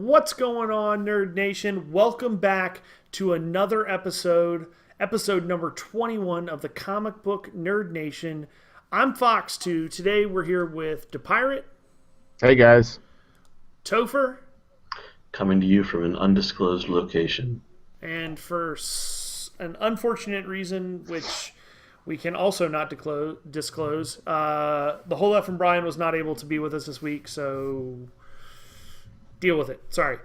What's going on, Nerd Nation? Welcome back to another episode number 21 of the Comic Book Nerd Nation. I'm Fox2. Today we're here with DePirate, Hey guys. Topher, Coming to you from an undisclosed location. and for an unfortunate reason, which we can also not disclose, the whole F and Brian was not able to be with us this week, so deal with it. Sorry.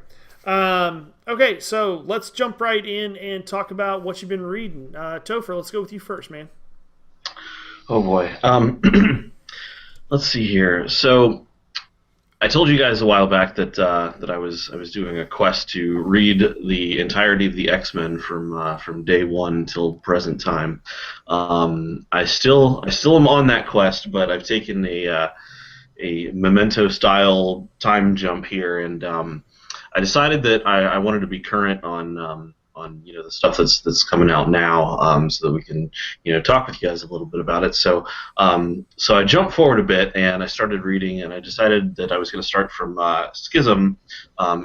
Okay, so let's jump right in and talk about what you've been reading. Topher, let's go with you first, man. Oh boy. Let's see here. So I told you guys a while back that I was doing a quest to read the entirety of the X-Men from day one till present time. I still am on that quest, but I've taken a Memento style time jump here, and I decided that I wanted to be current on the stuff that's coming out now, so that we can talk with you guys a little bit about it. So I jumped forward a bit and I started reading, and I decided that I was going to start from Schism,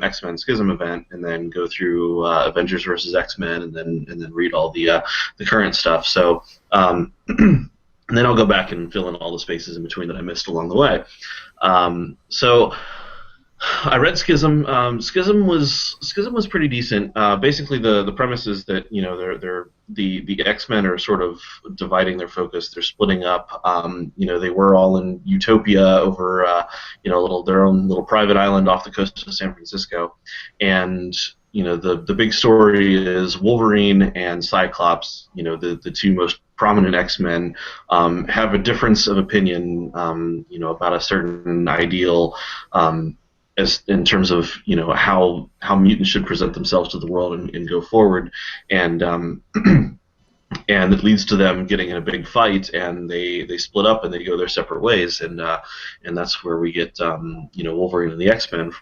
X-Men Schism event, and then go through Avengers versus X-Men, and then read all the current stuff. So. And then I'll go back and fill in all the spaces in between that I missed along the way. So I read Schism. Schism was pretty decent. Basically, the premise is that the X-Men are sort of dividing their focus. They're splitting up. They were all in Utopia over their own little private island off the coast of San Francisco, and the big story is Wolverine and Cyclops, the two most prominent X-Men, have a difference of opinion, about a certain ideal, as in terms of how mutants should present themselves to the world and go forward, and and it leads to them getting in a big fight, and they split up and they go their separate ways, and that's where we get Wolverine and the X-Men.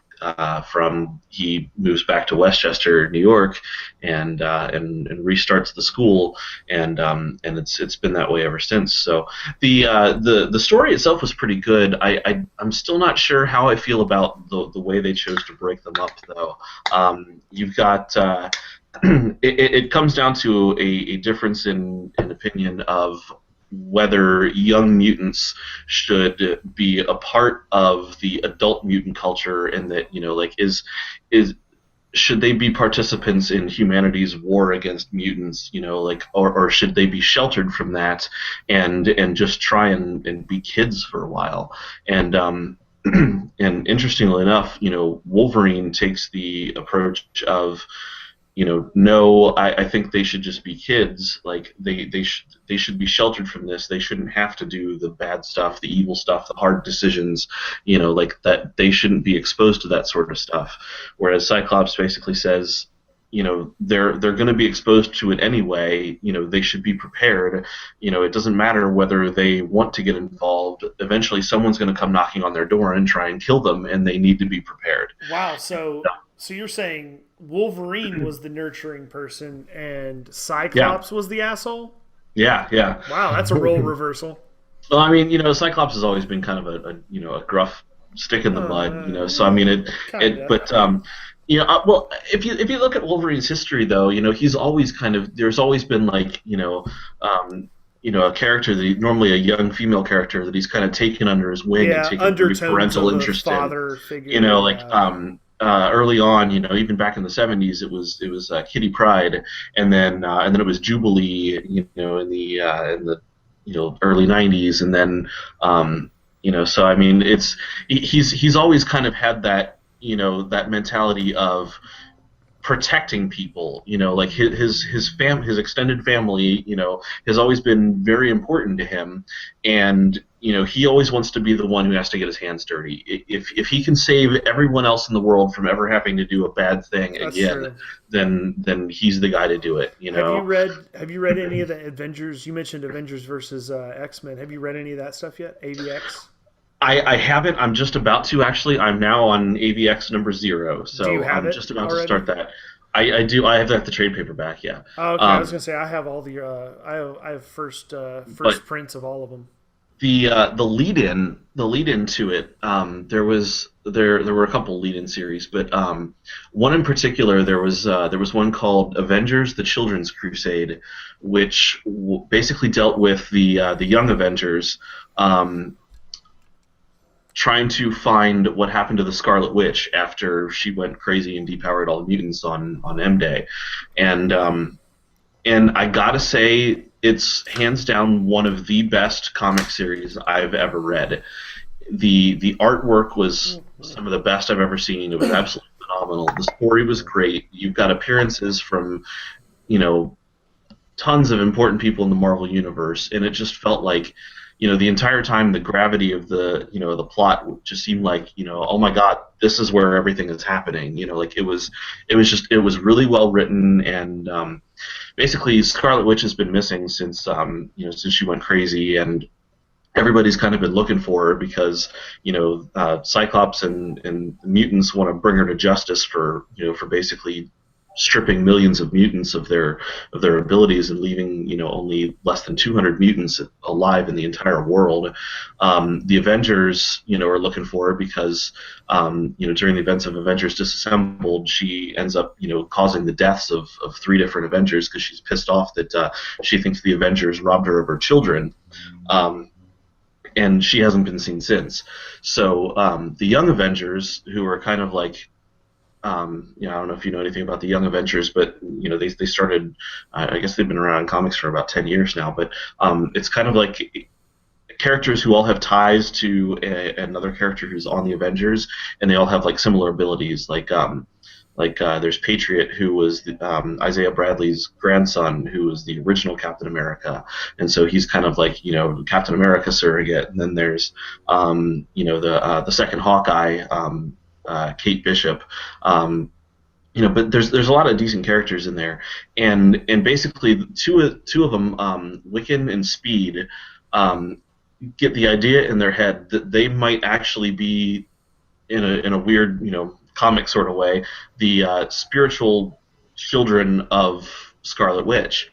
He moves back to Westchester, New York, and restarts the school, and it's been that way ever since. So the story itself was pretty good. I'm still not sure how I feel about the way they chose to break them up, though. You've got it comes down to a difference in opinion of whether young mutants should be a part of the adult mutant culture, and that should they be participants in humanity's war against mutants, or should they be sheltered from that and just try and be kids for a while? And and interestingly enough, Wolverine takes the approach of no, I think they should just be kids. Like they should be sheltered from this. They shouldn't have to do the bad stuff, the evil stuff, the hard decisions. Like that. They shouldn't be exposed to that sort of stuff. Whereas Cyclops basically says, they're going to be exposed to it anyway. They should be prepared. It doesn't matter whether they want to get involved. Eventually, someone's going to come knocking on their door and try and kill them, and they need to be prepared. Wow. So you're saying Wolverine was the nurturing person and Cyclops was the asshole? Yeah. Wow, that's a role reversal. Well, I mean, Cyclops has always been kind of a gruff stick in the mud. So I mean, well, if you look at Wolverine's history, though, he's always there's always been a character that normally a young female character that he's kind of taken under his wing and taken parental interest father figure, early on, even back in the 70s, it was Kitty Pryde, and then it was Jubilee, in the early 90s, and then so I mean he's always kind of had that that mentality of protecting people, like his extended family, has always been very important to him, and he always wants to be the one who has to get his hands dirty. If he can save everyone else in the world from ever having to do a bad thing That's again, true. then he's the guy to do it. Have you read any of the Avengers? You mentioned Avengers versus X-Men. Have you read any of that stuff yet? AVX? I haven't. I'm just about to, actually. I'm now on AVX number 0, so Do you have I'm it just about already? to start that. I do. I have the trade paperback, yeah. Oh, okay, I was gonna say I have all the I have first prints of all of them. The lead in to it, there were a couple lead in series, but one in particular, there was one called Avengers: The Children's Crusade, which basically dealt with the young Avengers trying to find what happened to the Scarlet Witch after she went crazy and depowered all the mutants on M Day, and I gotta say, it's hands down one of the best comic series I've ever read. The artwork was some of the best I've ever seen. It was absolutely phenomenal. The story was great. You've got appearances from, you know, tons of important people in the Marvel universe, and it just felt like, the entire time the gravity of the plot just seemed like, oh my God, this is where everything is happening. Like it was really well written, and basically Scarlet Witch has been missing since she went crazy, and everybody's kind of been looking for her because Cyclops and mutants want to bring her to justice for basically stripping millions of mutants of their abilities and leaving only less than 200 mutants alive in the entire world. The Avengers are looking for her because during the events of Avengers Disassembled, she ends up causing the deaths of three different Avengers because she's pissed off that she thinks the Avengers robbed her of her children. And she hasn't been seen since. So the Young Avengers, who are kind of like, I don't know if you know anything about the Young Avengers, but they started. I guess they've been around in comics for about 10 years now. But it's kind of like characters who all have ties to another character who's on the Avengers, and they all have like similar abilities. Like there's Patriot, who was Isaiah Bradley's grandson, who was the original Captain America, and so he's kind of like Captain America surrogate. And then there's the second Hawkeye, Kate Bishop. But there's a lot of decent characters in there, and basically two of them, Wiccan and Speed, get the idea in their head that they might actually be in a weird comic sort of way, the spiritual children of Scarlet Witch,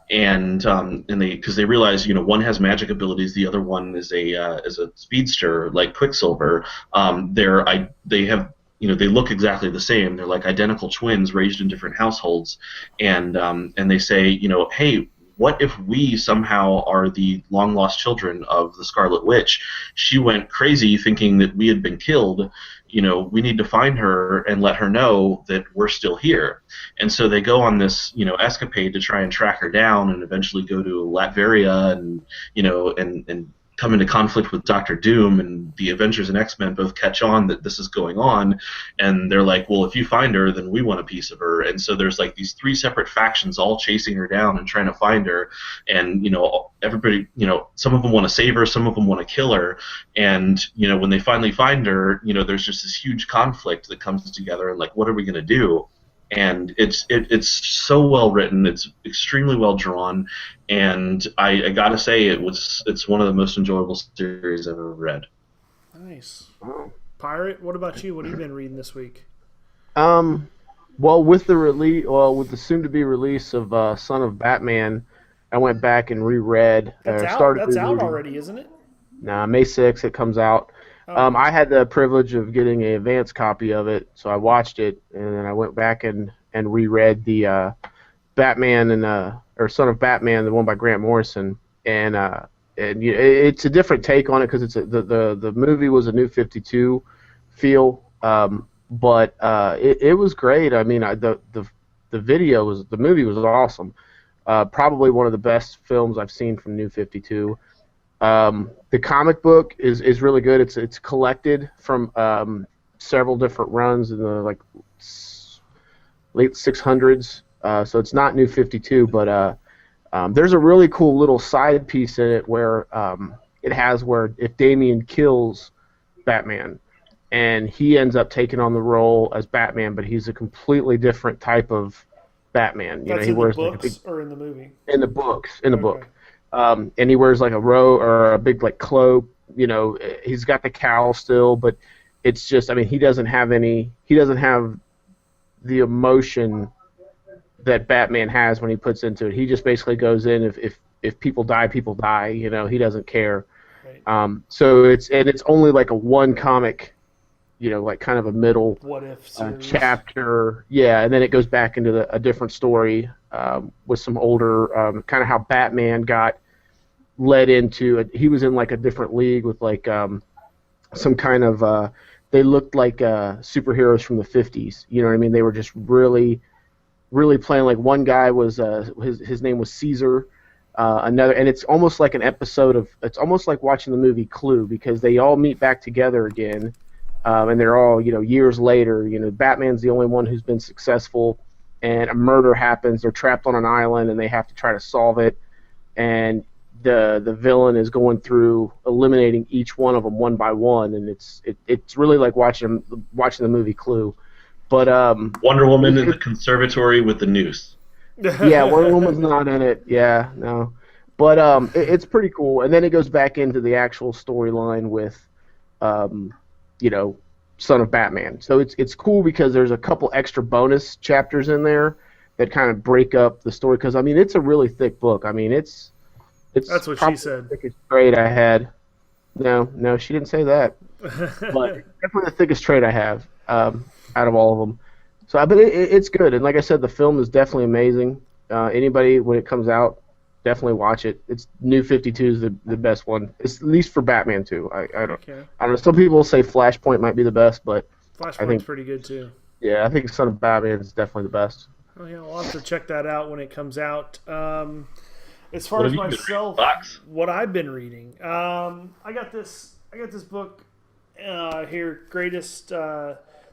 and they realize one has magic abilities, the other one is a speedster like Quicksilver. They look exactly the same. They're like identical twins raised in different households, and they say, hey, what if we somehow are the long-lost children of the Scarlet Witch? She went crazy thinking that we had been killed. We need to find her and let her know that we're still here. And so they go on this, escapade to try and track her down, and eventually go to Latveria and come into conflict with Doctor Doom, and the Avengers and X-Men both catch on that this is going on, and they're like, well, if you find her, then we want a piece of her. And so there's like these three separate factions all chasing her down and trying to find her, and everybody, some of them want to save her, some of them want to kill her, and when they finally find her, there's just this huge conflict that comes together, and like, what are we going to do? And it's so well written, it's extremely well drawn, and I gotta say it's one of the most enjoyable series I've ever read. Nice. Pirate, what about you? What have you been reading this week? Well, with the soon-to-be release of Son of Batman, I went back and reread. That's out already, isn't it? Nah, May 6th it comes out. I had the privilege of getting an advance copy of it, so I watched it, and then I went back and reread the Batman or Son of Batman, the one by Grant Morrison, and it's a different take on it because the movie was a New 52 feel, but it was great. I mean, the movie was awesome. Probably one of the best films I've seen from New 52. The comic book is really good. It's collected from several different runs in the late 600s. So it's not New 52, but there's a really cool little side piece in it where it has where if Damian kills Batman, and he ends up taking on the role as Batman, but he's a completely different type of Batman. That's he in wears the books or in the movie? In the books. In the book. And he wears like a robe or a big like cloak. He's got the cowl still, but it's just, I mean, he doesn't have the emotion that Batman has when he puts into it. He just basically goes in, if people die, people die. He doesn't care. Right. So it's only like a one comic, like kind of a middle What if series. chapter. Yeah, and then it goes back into a different story with some older, kind of how Batman got led into it. He was in like a different league with like some kind of they looked like superheroes from the 50s. You know what I mean? They were just really playing. Like one guy was his name was Caesar. Another, and it's almost like an episode of. It's almost like watching the movie Clue, because they all meet back together again, and they're all years later. Batman's the only one who's been successful, and a murder happens. They're trapped on an island, and they have to try to solve it. And the villain is going through eliminating each one of them one by one, and it's really like watching the movie Clue. But Wonder Woman in the conservatory with the noose. yeah, Wonder Woman's not in it. Yeah, no. But it's pretty cool. And then it goes back into the actual storyline with, Son of Batman. So it's cool because there's a couple extra bonus chapters in there that kind of break up the story. Because, it's a really thick book. It's That's what she said. The thickest trade I had. No, she didn't say that. But it's definitely the thickest trade I have out of all of them. So, but it's good, and like I said, the film is definitely amazing. Anybody, when it comes out, definitely watch it. It's New 52 is the best one. It's at least for Batman too. I don't know. Some people say Flashpoint might be the best, but Flashpoint's I think pretty good too. Yeah, I think Son of Batman is definitely the best. Oh yeah, we'll have to check that out when it comes out. As far as myself, what I've been reading, I got this book here,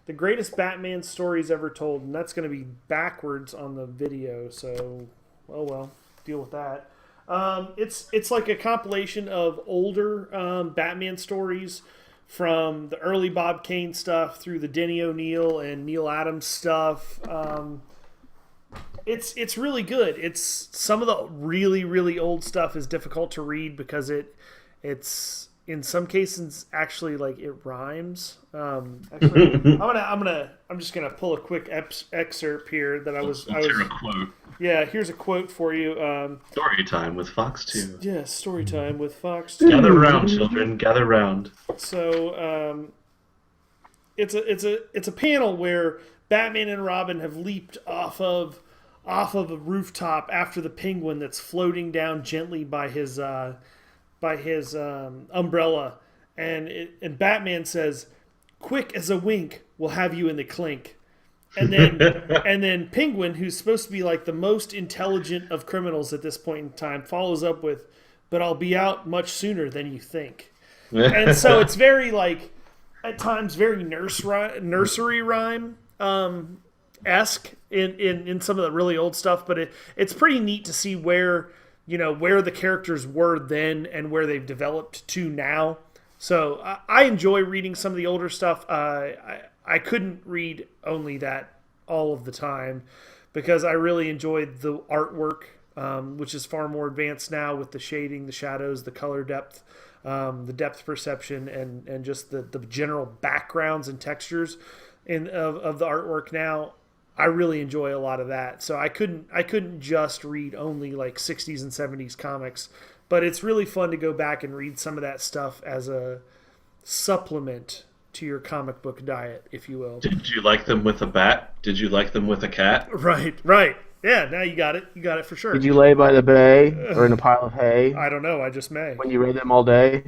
the greatest Batman stories ever told, and that's going to be backwards on the video. So, oh well, deal with that. It's like a compilation of older Batman stories from the early Bob Kane stuff through the Denny O'Neil and Neil Adams stuff. It's really good. It's some of the really old stuff is difficult to read because it's in some cases actually like it rhymes. Actually, I'm just gonna pull a quick excerpt here that I was. A quote. Yeah, here's a quote for you. Story time with Fox 2. Yeah, story time with Fox 2. Gather round, children. Gather round. So it's a panel where Batman and Robin have leaped off of a rooftop after the Penguin that's floating down gently by his umbrella, and Batman says, "Quick as a wink, we'll have you in the clink." And then Penguin, who's supposed to be like the most intelligent of criminals at this point in time, follows up with, "But I'll be out much sooner than you think." And so it's very like at times very nursery rhyme esque in some of the really old stuff, but it's pretty neat to see where the characters were then and where they've developed to now. So I enjoy reading some of the older stuff. I couldn't read only that all of the time because I really enjoyed the artwork, which is far more advanced now with the shading, the shadows, the color depth, the depth perception, and just the general backgrounds and textures of the artwork now. I really enjoy a lot of that. So I couldn't just read only like 60s and 70s comics, but it's really fun to go back and read some of that stuff as a supplement to your comic book diet, if you will. Did you like them with a bat? Did you like them with a cat? Right. Yeah, now you got it. You got it for sure. Did you lay by the bay or in a pile of hay? I don't know. I just may. When you read them all day?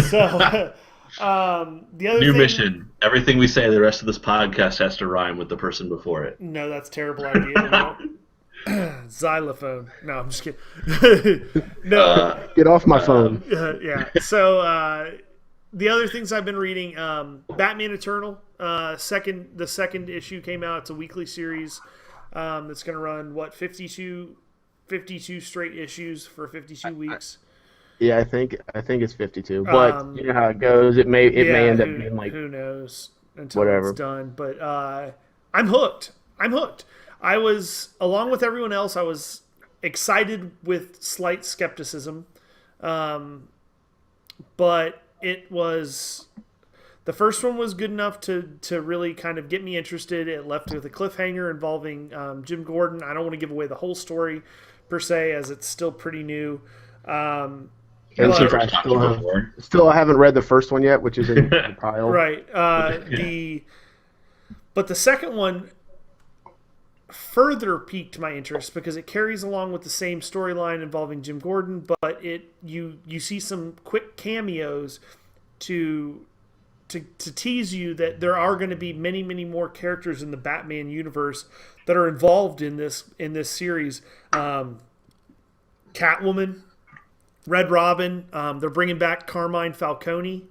So... the other new mission. Everything we say the rest of this podcast has to rhyme with the person before it. No, that's a terrible idea. Xylophone. No, I'm just kidding. No. Get off my phone. Yeah. So the other things I've been reading, Batman Eternal. The second issue came out. It's a weekly series. That's going to run 52 straight issues for 52 weeks. Yeah, I think it's 52. But you know how it goes. It may end up being like, who knows until whatever. It's done. But I'm hooked. I was, along with everyone else, I was excited with slight skepticism. But it was, the first one was good enough to really kind of get me interested. It left with a cliffhanger involving Jim Gordon. I don't want to give away the whole story per se, as it's still pretty new. And That's since what I we've talked about before. still haven't read the first one yet, which is in the pile. Right. But the second one further piqued my interest because it carries along with the same storyline involving Jim Gordon, but you see some quick cameos to tease you that there are going to be many, many more characters in the Batman universe that are involved in this series. Catwoman, Red Robin, they're bringing back Carmine Falcone.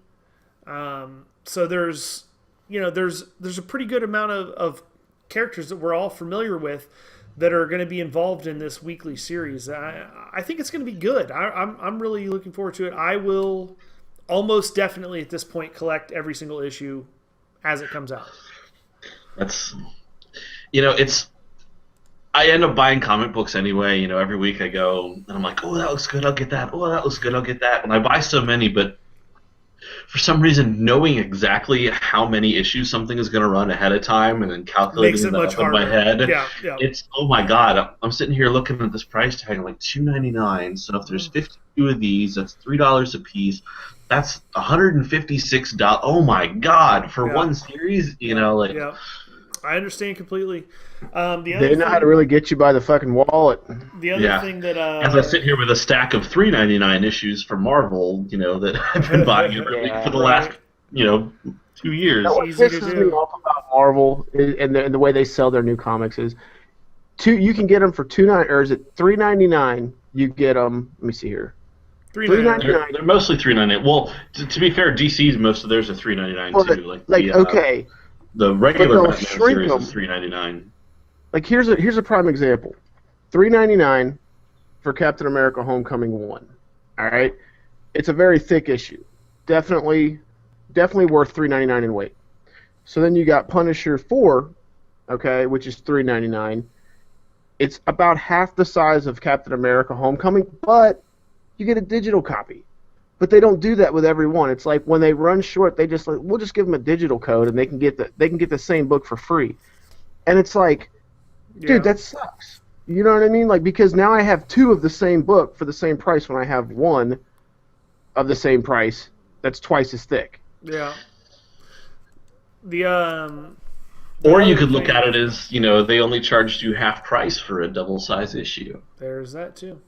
So there's a pretty good amount of characters that we're all familiar with that are going to be involved in this weekly series. I think it's going to be good. I'm really looking forward to it. I will almost definitely at this point collect every single issue as it comes out. That's, it's. I end up buying comic books anyway. Every week I go and I'm like, oh, that looks good, I'll get that. Oh, that looks good, I'll get that. And I buy so many, but for some reason, knowing exactly how many issues something is going to run ahead of time and then calculating that up in my head, it's, oh my god, I'm sitting here looking at this price tag like $2.99. So if there's 52 of these, that's $3 a piece. That's $156. Oh my god, for one series, Yeah, I understand completely. They know how to really get you by the fucking wallet. The other thing that as I sit here with a stack of $3.99 issues from Marvel, that I've been buying for the last 2 years. What pisses me off about Marvel and the way they sell their new comics is you can get them for $3.99. You get them. Let me see here. $3.99. They're mostly $3.99. Well, to be fair, DC's most of theirs are $3.99 too. Okay. The regular Batman series is $3.99. Like here's a prime example. $3.99 for Captain America: Homecoming 1. All right, it's a very thick issue. Definitely worth $3.99 in weight. So then you got Punisher 4, okay, which is $3.99. It's about half the size of Captain America: Homecoming, but you get a digital copy. But they don't do that with every one. It's like when they run short, they just we'll just give them a digital code and they can get the same book for free. And it's like, dude, that sucks. You know what I mean? Like, because now I have 2 of the same book for the same price when I have 1 of the same price that's twice as thick. Yeah. Or you could look at it as, they only charged you half price for a double size issue. There's that too.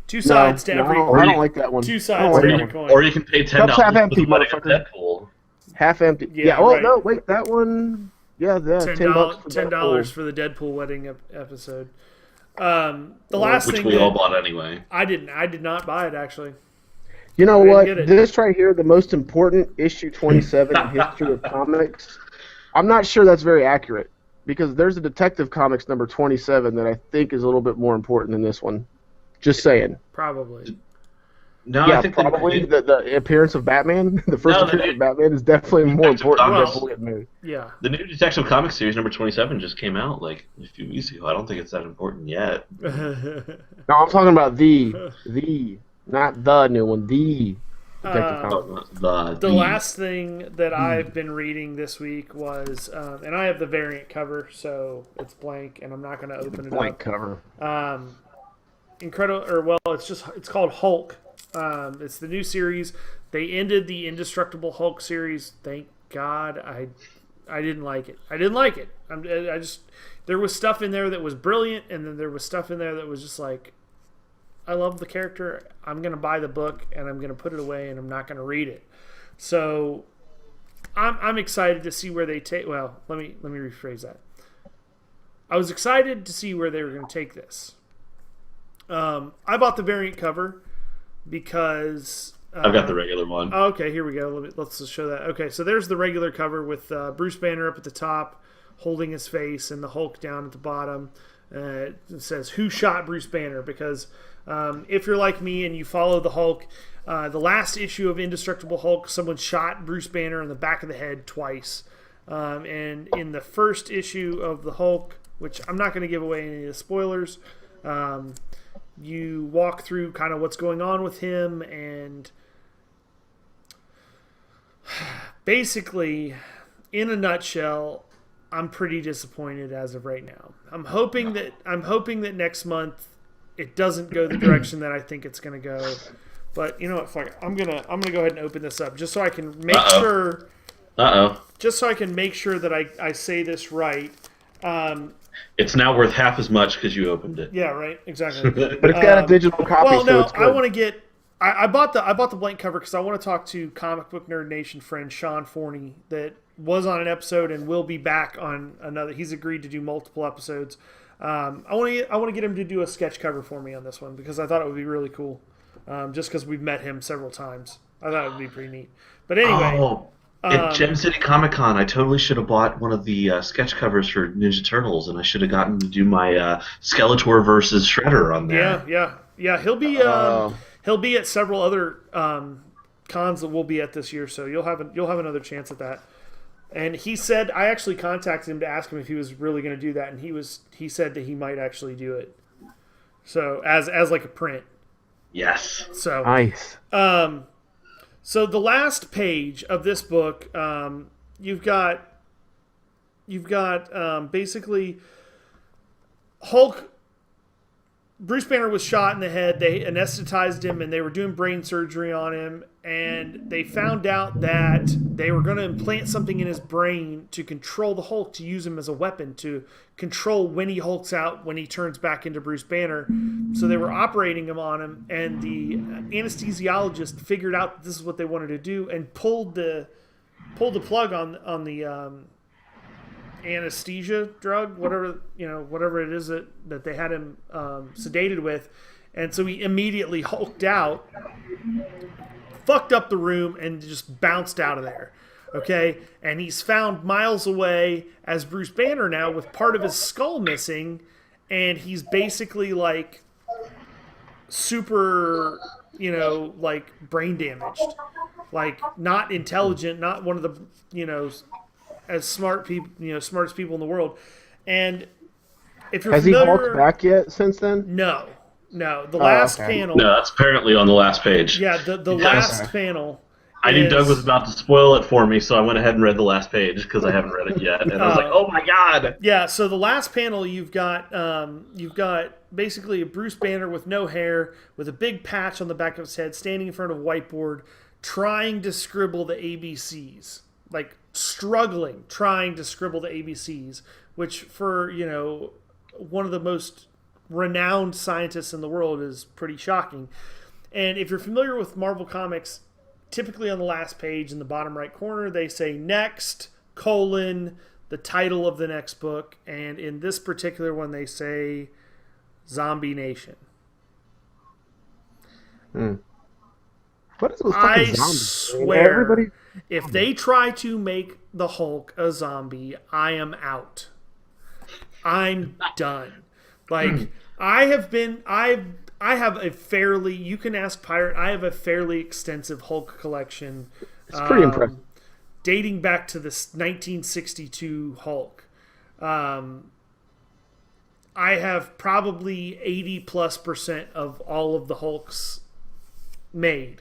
Two sides to every. No, I don't like that one. Two sides to every coin. Or you can pay $10 half empty, for motherfucker. Half empty. Yeah. Oh no, wait, that one. Yeah, $10 $10 for the Deadpool wedding episode. The last thing which we all bought anyway. I did not buy it actually. You know what? This right here, the most important issue 27 in history of comics. I'm not sure that's very accurate because there's a Detective Comics number 27 that I think is a little bit more important than this one. Just saying. Probably. No, yeah, I think probably the appearance of Batman, the first appearance of Batman, is definitely more important than Deadpool getting married. Yeah. The new Detective Comics series number 27 just came out like a few weeks ago. I don't think it's that important yet. No, I'm talking about not the new one, the Detective Comics. The last thing that I've been reading this week was, and I have the variant cover, so it's blank, and I'm not going to open it up. Blank cover. It's called Hulk. It's the new series. They ended the Indestructible Hulk series. Thank God. I didn't like it. There was stuff in there that was brilliant, and then there was stuff in there that was just like, I love the character. I'm gonna buy the book and I'm gonna put it away and I'm not gonna read it. So I'm excited to see where they take. Well, let me rephrase that. I was excited to see where they were gonna take this. I bought the variant cover because I've got the regular one. Okay, here we go. Let's just show that. Okay, so there's the regular cover with Bruce Banner up at the top, holding his face, and the Hulk down at the bottom. It says, "Who shot Bruce Banner?" Because if you're like me and you follow the Hulk, the last issue of Indestructible Hulk, someone shot Bruce Banner in the back of the head twice. And in the first issue of the Hulk, which I'm not going to give away any of the spoilers, you walk through kind of what's going on with him, and basically, in a nutshell, I'm pretty disappointed as of right now. I'm hoping that next month it doesn't go the direction that I think it's going to go. But you know what? Fuck it. I'm gonna go ahead and open this up just so I can make Uh-oh. sure. Just so I can make sure that I say this right. It's now worth half as much because you opened it. Yeah, right. Exactly. But it's got a digital copy, Well, so no, it's good. I want to get. I bought the blank cover because I want to talk to Comic Book Nerd Nation friend Sean Forney that was on an episode and will be back on another. He's agreed to do multiple episodes. I want to get him to do a sketch cover for me on this one because I thought it would be really cool. Just because we've met him several times, I thought it would be pretty neat. But anyway, At Gem City Comic Con, I totally should have bought one of the sketch covers for Ninja Turtles, and I should have gotten to do my Skeletor versus Shredder on there. yeah. He'll be at several other cons that we'll be at this year, so you'll have another chance at that. And he said I actually contacted him to ask him if he was really going to do that, and he said that he might actually do it. So as like a print. Yes. So Nice. So the last page of this book, you've got basically Hulk. Bruce Banner was shot in the head. They anesthetized him, and they were doing brain surgery on him. And they found out that they were going to implant something in his brain to control the Hulk, to use him as a weapon, to control when he hulks out, when he turns back into Bruce Banner. So they were operating him on him, and the anesthesiologist figured out that this is what they wanted to do and pulled the plug on the anesthesia drug, whatever it is that they had him sedated with. And so he immediately hulked out, fucked up the room, and just bounced out of there. Okay? And he's found miles away as Bruce Banner now with part of his skull missing, and he's basically like super, like brain damaged. Like not intelligent, not one of the, as smart people, smartest people in the world. And if you're Has familiar, he hulked back yet since then? No. The last okay. panel. No, that's apparently on the last page. Yeah, the last panel. I knew Doug was about to spoil it for me, so I went ahead and read the last page because I haven't read it yet, and I was like, "Oh my god!" Yeah, so the last panel, you've got basically a Bruce Banner with no hair, with a big patch on the back of his head, standing in front of a whiteboard, trying to scribble the ABCs, like struggling, trying to scribble the ABCs, which for one of the most renowned scientists in the world is pretty shocking. And if you're familiar with Marvel Comics, typically on the last page in the bottom right corner, they say next, the title of the next book. And in this particular one, they say Zombie Nation. What is with I fucking zombies? swear, Everybody... if they try to make the Hulk a zombie, I am out. I'm done. Like, I have a fairly, you can ask Pirate, I have a fairly extensive Hulk collection. It's pretty impressive. Dating back to this 1962 Hulk. I have probably 80+% of all of the Hulks made.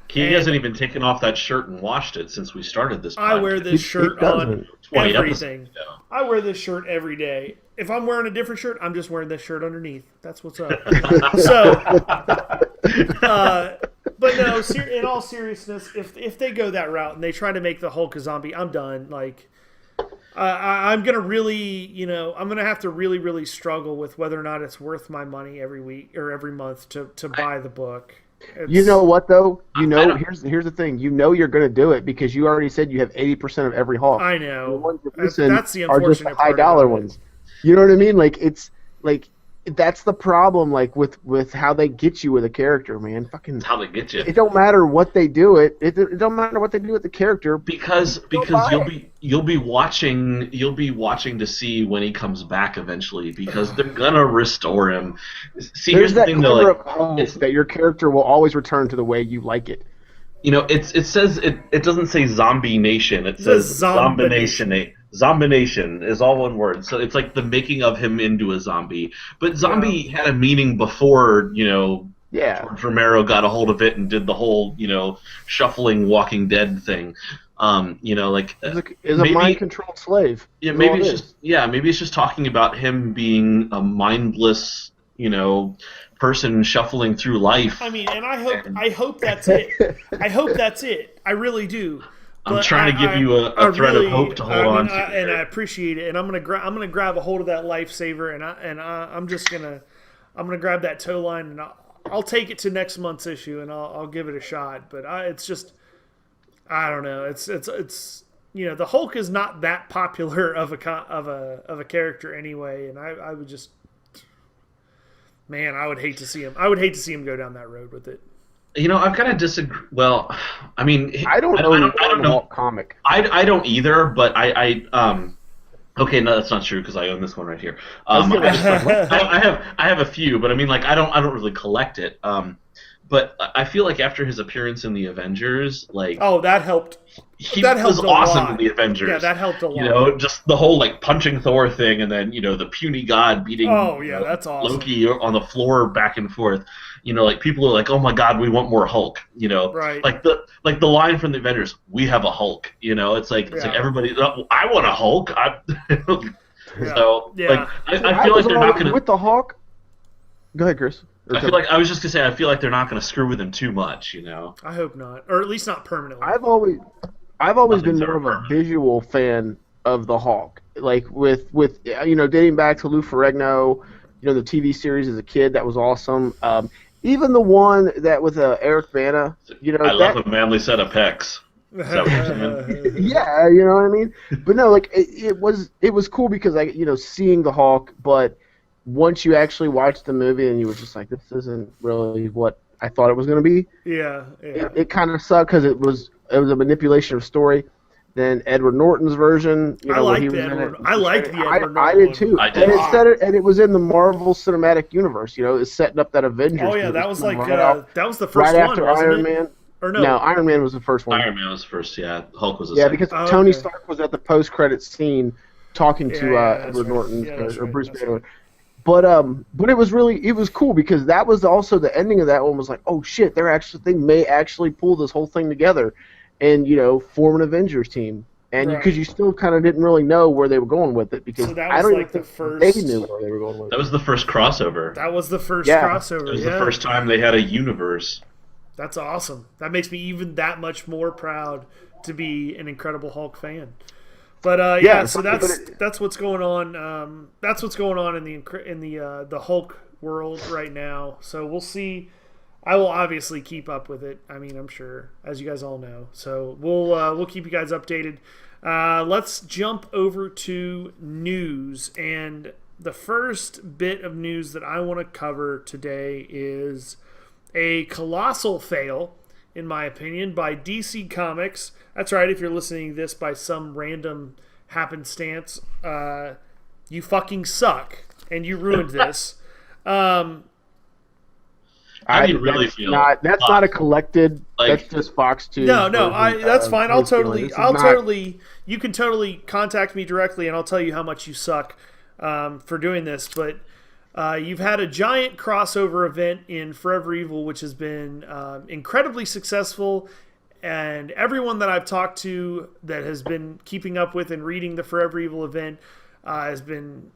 He hasn't even taken off that shirt and washed it since we started this podcast. I wear this shirt on 20 everything. episodes ago. I wear this shirt every day. If I'm wearing a different shirt, I'm just wearing this shirt underneath. That's what's up. So, but no, in all seriousness, if they go that route and they try to make the Hulk a zombie, I'm done. Like, I'm gonna really, I'm gonna have to really, really struggle with whether or not it's worth my money every week or every month to buy the book. You know what though? Here's the thing. You're going to do it because you already said you have 80% of every Hulk. I know. The ones you're missing That's the are just the unfortunate high part dollar about it. ones. You know what I mean? Like it's like that's the problem. Like with how they get you with a character, man. Fucking. That's how they get you. It don't matter what they do. It don't matter what they do with the character Because you'll be watching to see when he comes back eventually because they're gonna restore him. See, There's here's the that thing though, quiver like of hope that your character will always return to the way you like it. it says it doesn't say Zombie Nation. It says Zombination. Zombination is all one word. So it's like the making of him into a zombie. But zombie had a meaning before, Yeah. George Romero got a hold of it and did the whole, shuffling Walking Dead thing. Is a mind-controlled slave. Yeah, maybe it's just talking about him being a mindless person shuffling through life. I mean, and I hope that's it. I hope that's it. I really do. I'm trying to give you a thread of hope to hold on to. And I appreciate it. And I'm gonna grab a hold of that lifesaver, and I'm gonna grab that tow line, and I'll take it to next month's issue, and I'll give it a shot. But it's just, I don't know. It's the Hulk is not that popular of a character anyway, and I would just, man, I would hate to see him. I would hate to see him go down that road with it. I've got to disagree. Well, I mean, I don't know comic. I don't either, but I okay, no, that's not true because I own this one right here. I have a few, but I mean, like, I don't really collect it. But I feel like after his appearance in the Avengers, like, that helped. That was awesome in the Avengers. Yeah, that helped a lot. Just the whole like punching Thor thing, and then the puny god beating that's awesome. Loki on the floor back and forth. Like people are like, oh my god, we want more Hulk. Right. Like the line from the Avengers, we have a Hulk. It's like everybody, I want a Hulk. So like I feel like they're not gonna with the Hulk. Go ahead, Chris. I was just gonna say I feel like they're not gonna screw with him too much. I hope not, or at least not permanently. I've always been more of a visual fan of the Hulk, like with dating back to Lou Ferrigno, the TV series as a kid, that was awesome. Even the one that with Eric Bana, I love a manly set of pecs. Is that what you're saying? Yeah, you know what I mean. But no, like it was cool because seeing the Hulk, but once you actually watched the movie and you were just like, this isn't really what I thought it was going to be. Yeah. It kind of sucked because it was a manipulation of story. Then Edward Norton's version, I liked the Edward Norton. I did too. I did. And it was in the Marvel Cinematic Universe. It's setting up that Avengers. Oh yeah, that was like that was the first right one, after wasn't Iron it? Man. Or no? No, Iron Man was the first one. Iron Man was first. Yeah, Hulk was the yeah, second. because Tony Stark was at the post-credit scene talking to Edward Norton or Bruce Banner. But it was cool because that was also the ending of that one was like, oh shit, they may actually pull this whole thing together, and form an Avengers team. And because you still kind of didn't really know where they were going with it, because I don't even think they knew where they were going with it. That was the first crossover. That was the first crossover. It was the first time they had a universe. That's awesome. That makes me even that much more proud to be an Incredible Hulk fan. But so that's what's going on. That's what's going on in the Hulk world right now. So we'll see. I will obviously keep up with it. I mean, I'm sure, as you guys all know. So we'll keep you guys updated. Let's jump over to news, and the first bit of news that I want to cover today is a colossal fail, in my opinion, by DC Comics. That's right, if you're listening to this by some random happenstance, you fucking suck, and you ruined this. How do you really feel? That's not a collected. That's just Fox 2. No, that's fine. I'll totally. You can totally contact me directly, and I'll tell you how much you suck for doing this. But you've had a giant crossover event in Forever Evil, which has been incredibly successful, and everyone that I've talked to that has been keeping up with and reading the Forever Evil event has been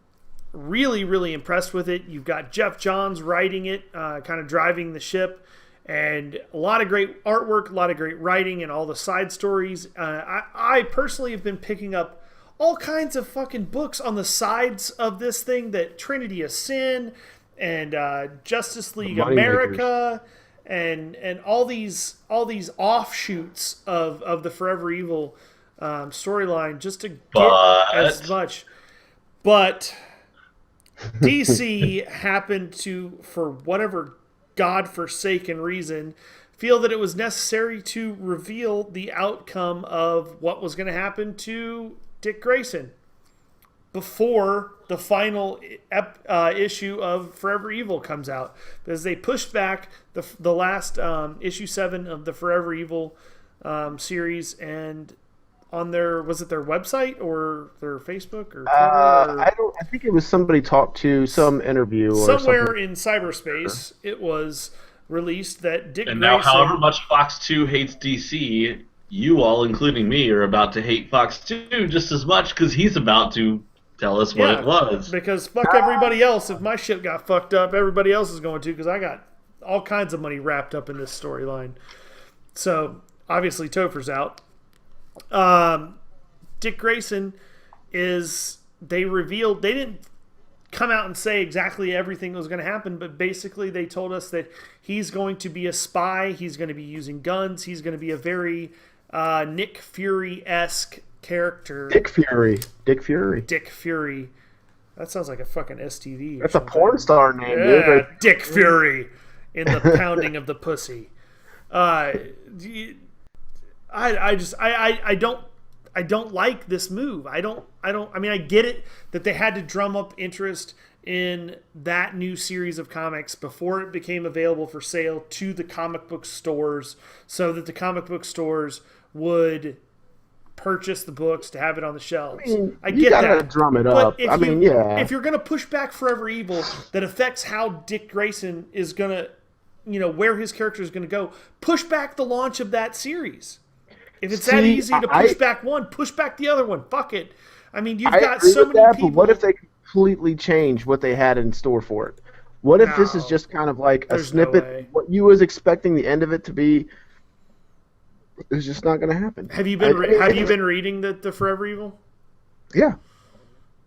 really, really impressed with it. You've got Jeff Johns writing it, kind of driving the ship, and a lot of great artwork, a lot of great writing, and all the side stories. I personally have been picking up all kinds of fucking books on the sides of this thing, that Trinity of Sin and Justice League America and all these offshoots of the Forever Evil storyline, just to get as much. But DC happened to, for whatever godforsaken reason, feel that it was necessary to reveal the outcome of what was going to happen to Dick Grayson before the final issue of Forever Evil comes out, because they pushed back the last issue 7 of the Forever Evil series, and on their website or their Facebook or Twitter? I think it was somebody talked to some interview or somewhere in cyberspace. It was released that Dick Grayson. Now, however much Fox 2 hates DC, you all, including me, are about to hate Fox 2 just as much, because he's about to Tell us what it was. Because fuck everybody else. If my shit got fucked up, everybody else is going to, because I got all kinds of money wrapped up in this storyline. So, obviously, Topher's out. Dick Grayson is, they didn't come out and say exactly everything that was going to happen, but basically they told us that he's going to be a spy, he's going to be using guns, he's going to be a very Nick Fury-esque character. Dick Fury. That sounds like a fucking STD. That's a porn star name, dude. Dick Fury in the pounding of the pussy. I don't like this move. I mean, I get it that they had to drum up interest in that new series of comics before it became available for sale to the comic book stores, so that the comic book stores would purchase the books to have it on the shelves. I get that. You gotta drum it up. If you're gonna push back Forever Evil, that affects how Dick Grayson is gonna, where his character is gonna go. Push back the launch of that series. If it's that easy to push back one, push back the other one. Fuck it. I mean, you've got so many people. But what if they completely change what they had in store for it? What if this is just kind of like a snippet? No way. What you was expecting the end of it to be is just not going to happen. Have you been reading the Forever Evil? Yeah.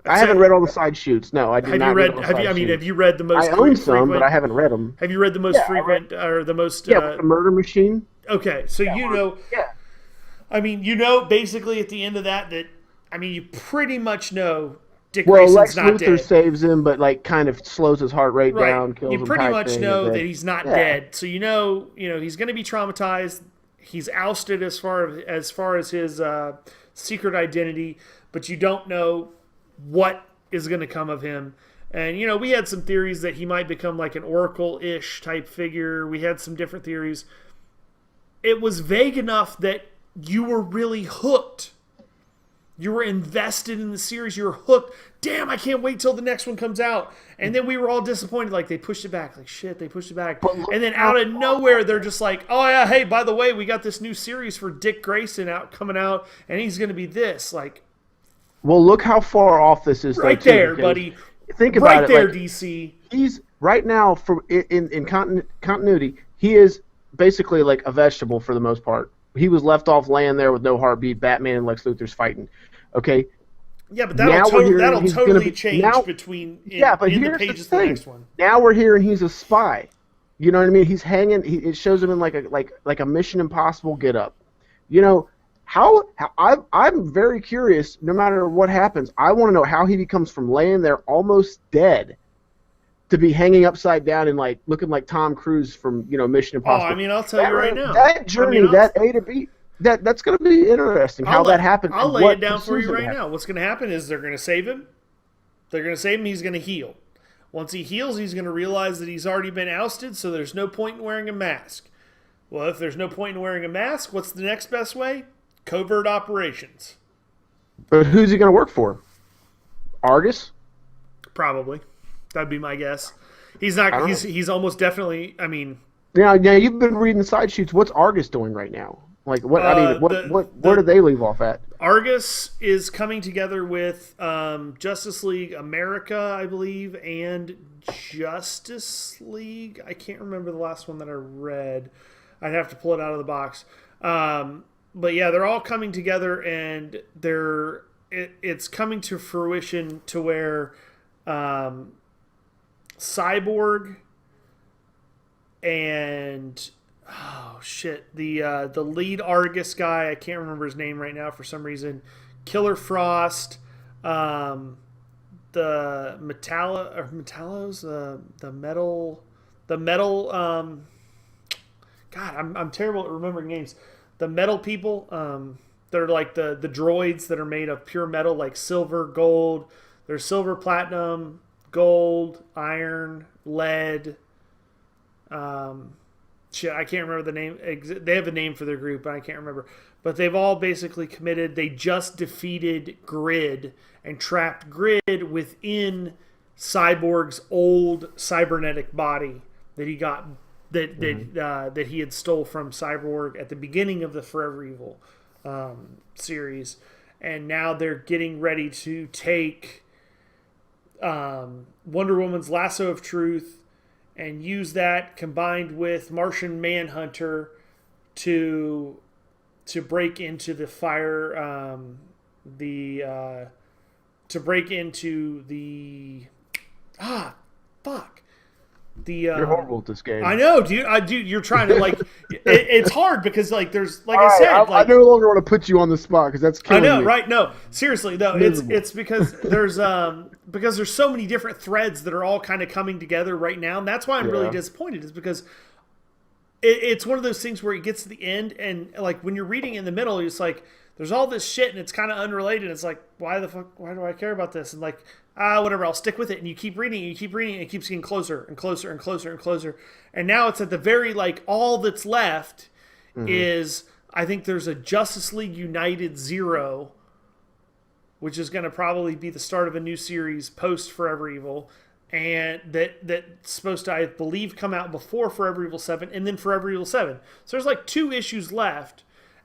I haven't read all the side shoots. No, I did not. Have you read the most? I own some, but I haven't read them. Have you read the most frequent or the most? Yeah, the Murder Machine. Okay, so Yeah. I mean, basically at the end of that, you pretty much know Dick Grayson's Lex not Luthor dead. saves him, but kind of slows his heart rate down, kills him. You pretty much know that he's not dead, so he's going to be traumatized. He's ousted as far as his secret identity, but you don't know what is going to come of him. And we had some theories that he might become like an Oracle-ish type figure. We had some different theories. It was vague enough that you were really hooked. You were invested in the series. You were hooked. Damn, I can't wait till the next one comes out. And then we were all disappointed. Like, they pushed it back. Like, shit, they pushed it back. And then out of nowhere, they're just like, oh, yeah, hey, by the way, we got this new series for Dick Grayson coming out, and he's going to be this. Like, well, look how far off this is. Right there, buddy. Think about it. Right there, DC. He's, right now, in continuity, he is basically like a vegetable for the most part. He was left off laying there with no heartbeat. Batman and Lex Luthor's fighting. Okay. Yeah, but that'll totally change between the pages of the next one. Now we're hearing he's a spy. You know what I mean? He's hanging. It shows him in like a Mission Impossible getup. How I'm very curious. No matter what happens, I want to know how he becomes from laying there almost dead to be hanging upside down and like looking like Tom Cruise from Mission Impossible. Oh, I mean, I'll tell you right now. That journey, that A to B, that's going to be interesting. That happens. I'll lay it down for you right now. What's going to happen is they're going to save him. They're going to save him. He's going to heal. Once he heals, he's going to realize that he's already been ousted, so there's no point in wearing a mask. Well, if there's no point in wearing a mask, what's the next best way? Covert operations. But who's he going to work for? Argus? Probably. That'd be my guess. He's not. He's almost definitely. I mean. Yeah. You've been reading the side sheets. What's Argus doing right now? Like what? Where do they leave off at? Argus is coming together with Justice League America, I believe, and Justice League. I can't remember the last one that I read. I'd have to pull it out of the box. But yeah, they're all coming together, and it's coming to fruition to where. Cyborg and the lead Argus guy, I can't remember his name right now for some reason. Killer Frost, the Metallos, the metal. God, I'm terrible at remembering names. The metal people, they're like the droids that are made of pure metal, like silver, gold. There's silver, platinum, gold, iron, lead. I can't remember the name. They have a name for their group, but I can't remember. But they've all basically committed. They just defeated Grid and trapped Grid within Cyborg's old cybernetic body that he got that he had stole from Cyborg at the beginning of the Forever Evil series, and now they're getting ready to take Wonder Woman's Lasso of Truth and use that combined with Martian Manhunter to break into the fire, to break into the You're horrible at this game. I know, dude. You're trying to it's hard because there's I All said, right, I no longer want to put you on the spot because that's killing I know, me. right? No, seriously, though, Miserable. it's because there's so many different threads that are all kind of coming together right now, and that's why I'm really disappointed. Is because it's one of those things where it gets to the end, and when you're reading in the middle, it's there's all this shit, and it's kind of unrelated. It's why the fuck? Why do I care about this? And whatever, I'll stick with it. And you keep reading, and it keeps getting closer and closer and closer and closer. And now it's at the very all that's left is, I think there's a Justice League United 0, which is going to probably be the start of a new series post Forever Evil, and that's supposed to, I believe, come out before Forever Evil 7 and then Forever Evil 7. So there's 2 issues left,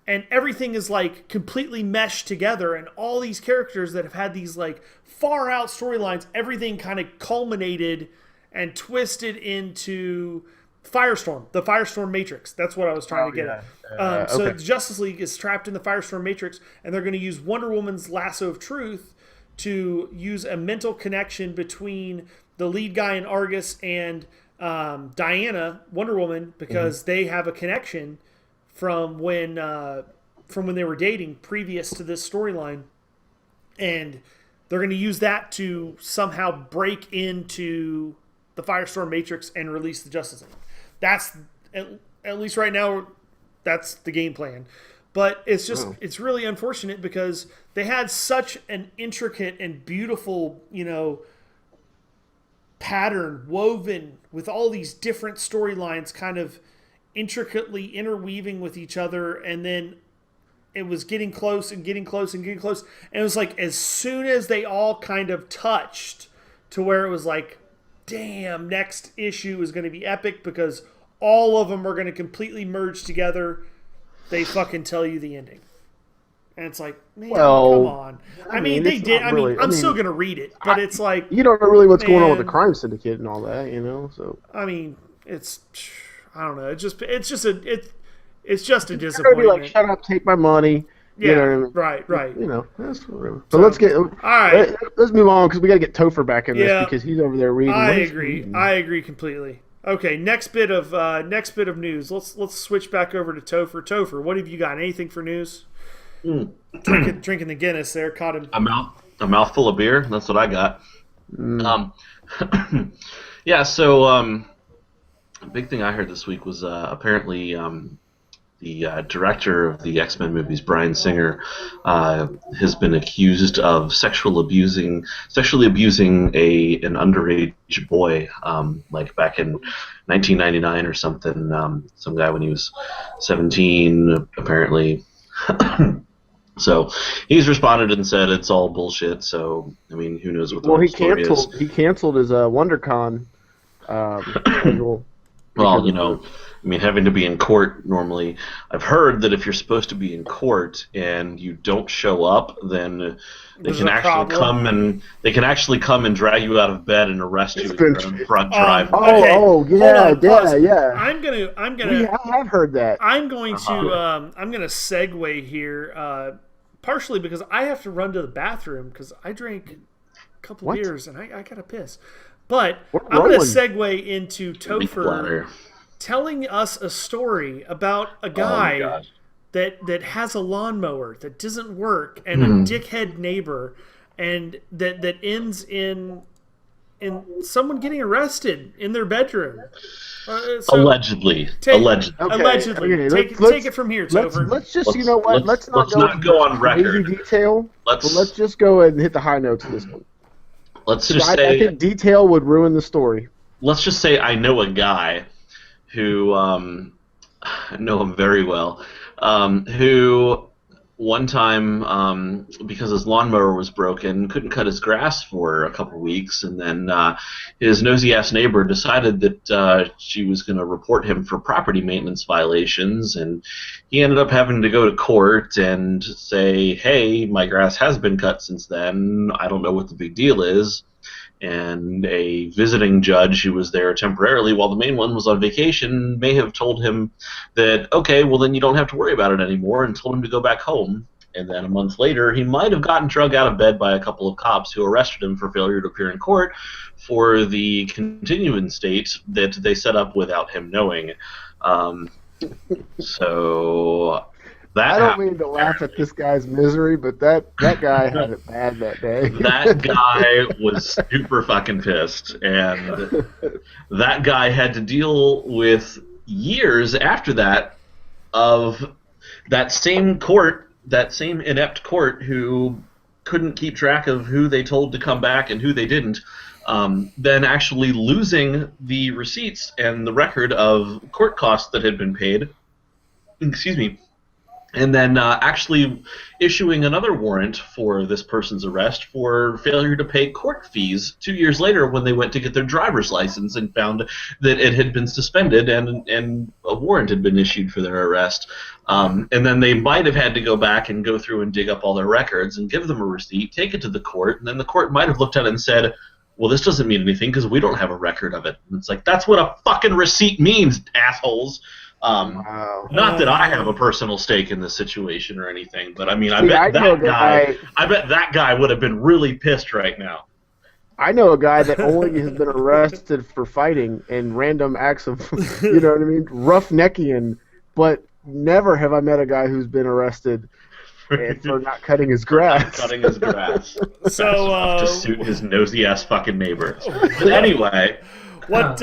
and everything is completely meshed together, and all these characters that have had these far out storylines, everything kind of culminated and twisted into Firestorm, the Firestorm Matrix. That's what I was trying to get at. So Justice League is trapped in the Firestorm Matrix, and they're going to use Wonder Woman's Lasso of Truth to use a mental connection between the lead guy in Argus and Diana, Wonder Woman, because they have a connection from when they were dating previous to this storyline, and they're going to use that to somehow break into the Firestorm Matrix and release the Justice League. That's at least right now. That's the game plan. But it's just it's really unfortunate because they had such an intricate and beautiful, pattern woven with all these different storylines kind of intricately interweaving with each other, and then it was getting close and getting close and getting close, and it was as soon as they all kind of touched to where it was damn, next issue is going to be epic because all of them are going to completely merge together, they fucking tell you the ending. And it's man, come on. I mean they did. I'm still going to read it, but it's you don't know really what's going on with the crime syndicate and all that, so. I mean, I don't know. It's just a disappointment. Be shut up, take my money. Yeah, you know what I mean? Right. That's whatever. But let's get all right. Let's move on because we got to get Topher back in this because he's over there reading. I agree completely. Okay, next bit of news. Let's switch back over to Topher. Topher, what have you got? Anything for news? Drinking the Guinness there. Caught him. A mouthful of beer. That's what I got. Yeah. So a big thing I heard this week was apparently the director of the X-Men movies, Bryan Singer, has been accused of sexually abusing an underage boy, back in 1999 or something. Some guy when he was 17, apparently. So he's responded and said it's all bullshit. So I mean, who knows what the whole story is? He canceled his WonderCon schedule. Well, having to be in court normally, I've heard that if you're supposed to be in court and you don't show up, then they can actually come and drag you out of bed and arrest you in your own front driveway. Yeah. I'm gonna. I have heard that. I'm going to segue here, partially because I have to run to the bathroom because I drank a couple beers and I gotta piss. But I'm going to segue into Topher telling us a story about a guy that has a lawnmower that doesn't work and a dickhead neighbor, and that ends in someone getting arrested in their bedroom. Allegedly. Take it from here, Topher. Let's not go on record. Detail. Let's just go ahead and hit the high notes of this one. I think detail would ruin the story. Let's just say I know a guy who I know him very well, who one time, because his lawnmower was broken, couldn't cut his grass for a couple weeks, and then his nosy-ass neighbor decided that she was going to report him for property maintenance violations, and he ended up having to go to court and say, hey, my grass has been cut since then, I don't know what the big deal is, and a visiting judge who was there temporarily while the main one was on vacation may have told him that, okay, well then you don't have to worry about it anymore, and told him to go back home. And then a month later, he might have gotten drug out of bed by a couple of cops who arrested him for failure to appear in court for the continuance date that they set up without him knowing. So that I don't mean to laugh at this guy's misery, but that guy had it bad that day. That guy was super fucking pissed, and that guy had to deal with years after that of that same court, that same inept court who couldn't keep track of who they told to come back and who they didn't, then actually losing the receipts and the record of court costs that had been paid. Excuse me. And then actually issuing another warrant for this person's arrest for failure to pay court fees 2 years later when they went to get their driver's license and found that it had been suspended and a warrant had been issued for their arrest. And then they might have had to go back and go through and dig up all their records and give them a receipt, take it to the court, and then the court might have looked at it and said, well, this doesn't mean anything because we don't have a record of it. And it's like, that's what a fucking receipt means, assholes. Wow. Not that I have a personal stake in this situation or anything, but I mean, I See, bet I know that guy would have been really pissed right now. I know a guy that only has been arrested for fighting and random acts of, you know what I mean, roughnecking, but never have I met a guy who's been arrested for not cutting his grass. Cutting his grass. So to suit his nosy ass fucking neighbors. But anyway. What?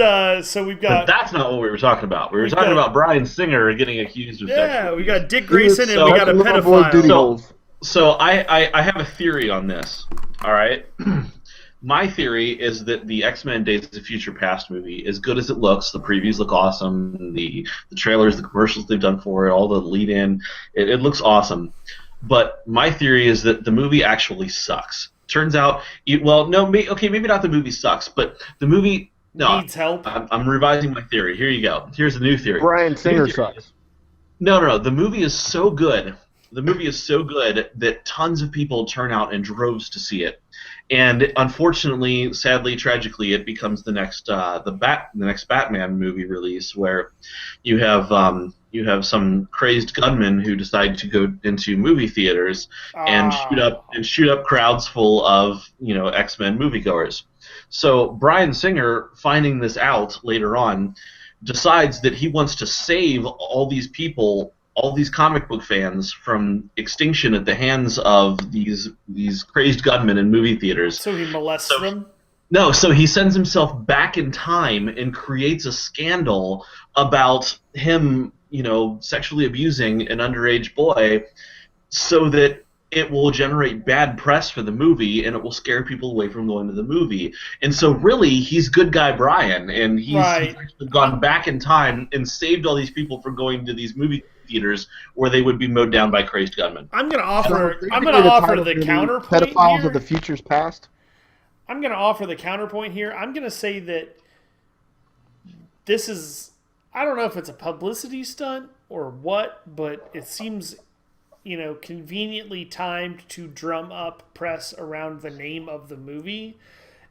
So we've got. But that's not what we were talking about. We were talking about Bryan Singer getting accused of sexual Yeah, we abuse. got Dick Grayson and we got a pedophile. So I have a theory on this. All right. My theory is that the X-Men Days of Future Past movie, as good as it looks, the previews look awesome, the trailers, the commercials they've done for it, all the lead-in, it looks awesome. But my theory is that the movie actually sucks. Turns out, maybe not the movie sucks, but the movie... No, needs help. I'm revising my theory. Here you go. Here's a new theory. Bryan Singer sucks. No. The movie is so good. The movie is so good that tons of people turn out in droves to see it. And unfortunately, sadly, tragically, it becomes the next next Batman movie release, where you have some crazed gunmen who decide to go into movie theaters and shoot up crowds full of X-Men moviegoers. So Bryan Singer, finding this out later on, decides that he wants to save all these people, all these comic book fans, from extinction at the hands of these crazed gunmen in movie theaters. So he molests them? No, so he sends himself back in time and creates a scandal about him, sexually abusing an underage boy, so that it will generate bad press for the movie, and it will scare people away from going to the movie. And so really, he's good guy Brian, and he's actually gone back in time and saved all these people from going to these movie theaters where they would be mowed down by crazed gunmen. I'm going to offer the counterpoint Pedophiles here. of the Future's Past. I'm going to offer the counterpoint here. I'm going to say that this is, I don't know if it's a publicity stunt or what, but it seems conveniently timed to drum up press around the name of the movie,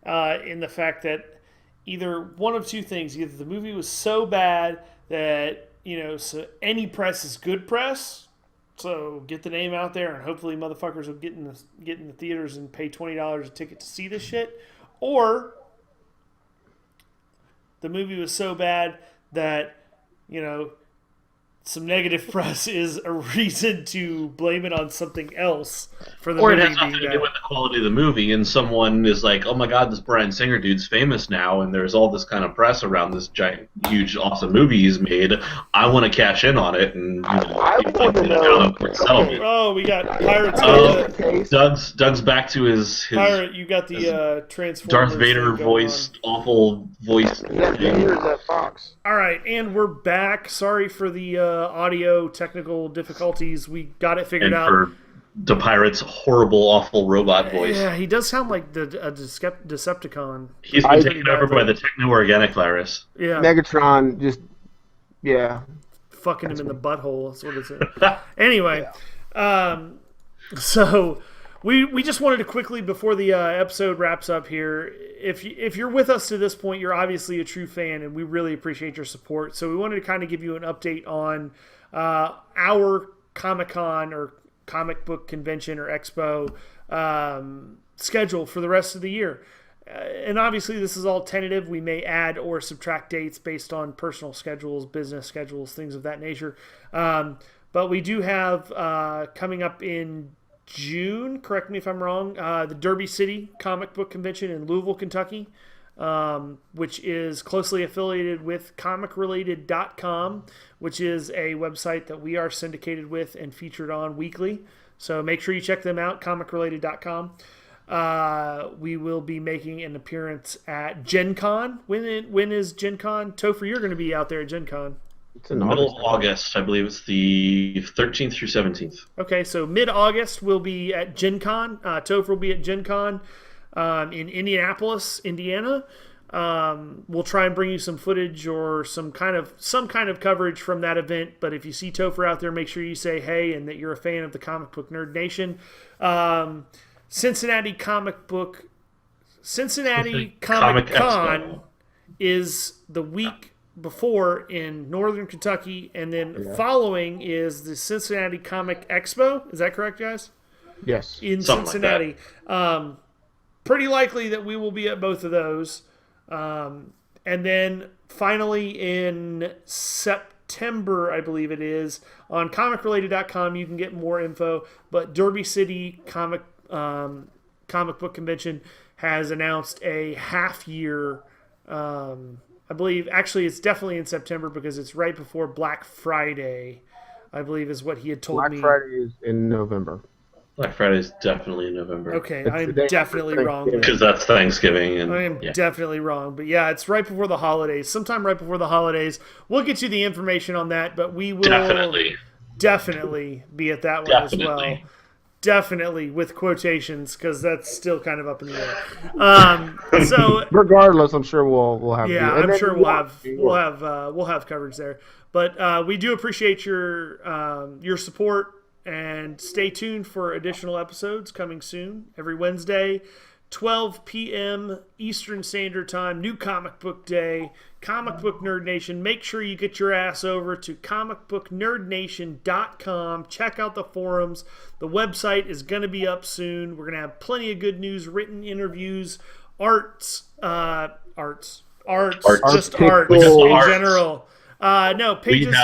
in the fact that either one of two things: either the movie was so bad that so any press is good press, so get the name out there, and hopefully motherfuckers will get in the theaters and pay $20 a ticket to see this shit, or the movie was so bad that some negative press is a reason to blame it on something else for the movie. Or it has nothing to do with the quality of the movie, and someone is like, oh my god, this Bryan Singer dude's famous now, and there's all this kind of press around this giant, huge, awesome movie he's made. I want to cash in on it, and I want to know. Oh, we got Pirates. Doug's back to his Pirate, you got the Transformers. Darth Vader voiced, awful voice. Yeah, here's that box. All right, and we're back. Sorry for the audio technical difficulties. We got it figured out. For the Pirate's horrible, awful robot voice. Yeah, he does sound like a Decepticon. He's been taken over by the techno-organic virus. Yeah. Megatron just, fucking him in the butthole. That's what it's in. Anyway, so we just wanted to quickly, before the episode wraps up here, if you're with us to this point, you're obviously a true fan, and we really appreciate your support. So we wanted to kind of give you an update on our Comic-Con or comic book convention or expo schedule for the rest of the year. And obviously this is all tentative. We may add or subtract dates based on personal schedules, business schedules, things of that nature. But we do have coming up in June, correct me if I'm wrong, the Derby City Comic Book Convention in Louisville, Kentucky, which is closely affiliated with comicrelated.com, which is a website that we are syndicated with and featured on weekly. So make sure you check them out, comicrelated.com. We will be making an appearance at Gen Con. When is Gen Con? Topher, you're going to be out there at Gen Con. It's in Middle of August, I believe it's the 13th through 17th. Okay, so mid-August we'll be at Gen Con. Topher will be at Gen Con in Indianapolis, Indiana. We'll try and bring you some footage or some kind of coverage from that event. But if you see Topher out there, make sure you say hey and that you're a fan of the Comic Book Nerd Nation. Cincinnati Comic Con Expo is the week before in Northern Kentucky, and then following is the Cincinnati Comic Expo. Is that correct, guys? Yes. In Something Cincinnati. like Pretty likely that we will be at both of those. And then finally in September, I believe it is, on comicrelated.com you can get more info, but Derby City Comic Book Convention has announced a half-year, I believe, actually it's definitely in September because it's right before Black Friday, I believe is what he had told me. Black Friday is in November. Black Friday is definitely in November. Okay, It's I am the day definitely after wrong. Thanksgiving. Because that's Thanksgiving. And, I am definitely wrong. But yeah, it's right before the holidays. Sometime right before the holidays. We'll get you the information on that, but we will definitely be at that one as well. Definitely with quotations, because that's still kind of up in the air. So Regardless, I'm sure we'll have. yeah, and I'm then sure New we'll York. have coverage there. But we do appreciate your support, and stay tuned for additional episodes coming soon every Wednesday, 12 p.m. Eastern Standard Time. New Comic Book Day, Comic Book Nerd Nation. Make sure you get your ass over to comicbooknerdnation.com. Check out the forums. The website is going to be up soon. We're going to have plenty of good news, written interviews, arts, just art in general. No, pages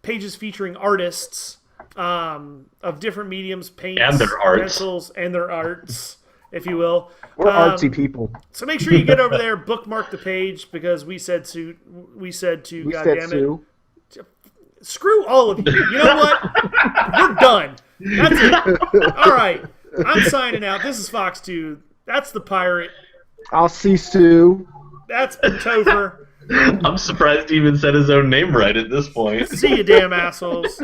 pages featuring artists of different mediums, paints, And their arts. pencils, and their arts, if you will. We're artsy people. So make sure you get over there, bookmark the page, because we said to, goddammit. Sue. Screw all of you. You know what? We're done. That's it. All right. I'm signing out. This is Fox 2. That's the pirate. I'll see Sue. That's Topher. I'm surprised he even said his own name right at this point. See you, damn assholes.